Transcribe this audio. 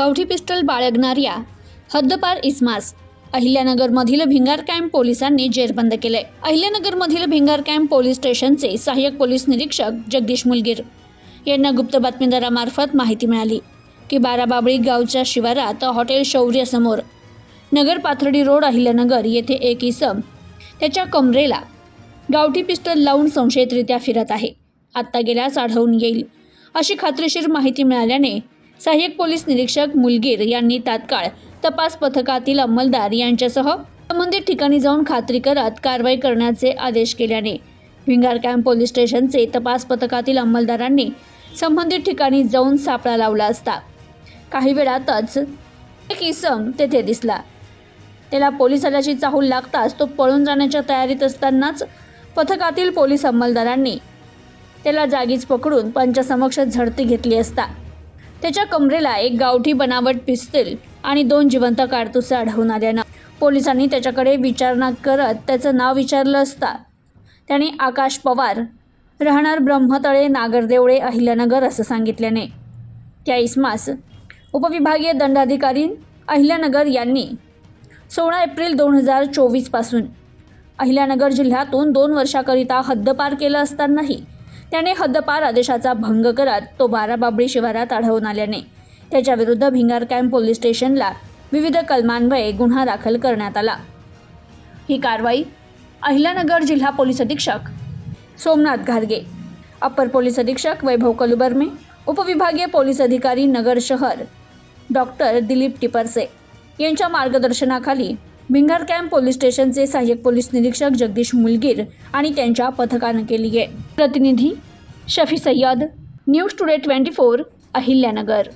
गावठी पिस्टल बाळगणाऱ्या हद्दपार इस्मास अहिल्यानगरमधील भिंगार कॅम्प पोलिसांनी जेरबंद केले। अहिल्यानगरमधील भिंगार कॅम्प पोलीस स्टेशनचे सहाय्यक पोलीस निरीक्षक जगदीश मुलगीर यांना गुप्त बातमीदारामार्फत माहिती मिळाली की बाराबाबळी गावच्या शिवारात हॉटेल शौर्य समोर नगर पाथर्डी रोड अहिल्यानगर येथे एक इसम त्याच्या कमरेला गावठी पिस्टल लावून संशयितरित्या फिरत आहे, आत्ता गेल्यास आढळून येईल अशी खात्रीशीर माहिती मिळाल्याने सहाय्यक पोलीस निरीक्षक मुलगीर यांनी तात्काळ तपास पथकातील अंमलदार यांच्यासह संबंधित ठिकाणी जाऊन खात्री करत कारवाई करण्याचे आदेश केल्याने भिंगार कॅम्प पोलीस स्टेशनचे तपास पथकातील अंमलदारांनी संबंधित ठिकाणी जाऊन सापळा लावला असता काही वेळातच एक इसम तेथे दिसला। त्याला पोलीस आल्याची चाहूल लागताच तो पळून जाण्याच्या तयारीत असतानाच पथकातील पोलीस अंमलदारांनी त्याला जागीच पकडून पंचासमक्ष झडती घेतली असता त्याच्या कमरेला एक गावठी बनावट पिस्तूल आणि 2 जिवंत कारतुसे आढळून आल्यानं पोलिसांनी त्याच्याकडे विचारणा करत त्याचं नाव विचारलं असता त्याने आकाश पवार राहणार ब्रह्मतळे नागरदेवळे अहिल्यानगर असं सांगितल्याने त्या इस्मास उपविभागीय दंडाधिकारी अहिल्यानगर यांनी 16 एप्रिल 2024 पासून अहिल्यानगर जिल्ह्यातून 2 वर्षाकरिता हद्दपार केलं असतानाही त्याने हद्दपार आदेशाचा भंग करत तो बाराबाबळी शिवारात आढळून आल्याने त्याच्याविरुद्ध भिंगार कॅम्प पोलीस स्टेशनला विविध कलमान्वये गुन्हा दाखल करण्यात आला। ही कारवाई अहिल्यानगर जिल्हा पोलीस अधीक्षक सोमनाथ घारगे, अप्पर पोलीस अधीक्षक वैभव कलुबर्मे, उपविभागीय पोलीस अधिकारी नगर शहर डॉक्टर दिलीप टिपरसे यांच्या मार्गदर्शनाखाली भिंगार कॅम्प पोलीस स्टेशनचे सहाय्यक पोलीस निरीक्षक जगदीश मुलगीर आणि त्यांच्या पथकानं केली आहे। प्रतिनिधी शफी सय्यद, न्यूज टुडे 24 अहिल्यानगर।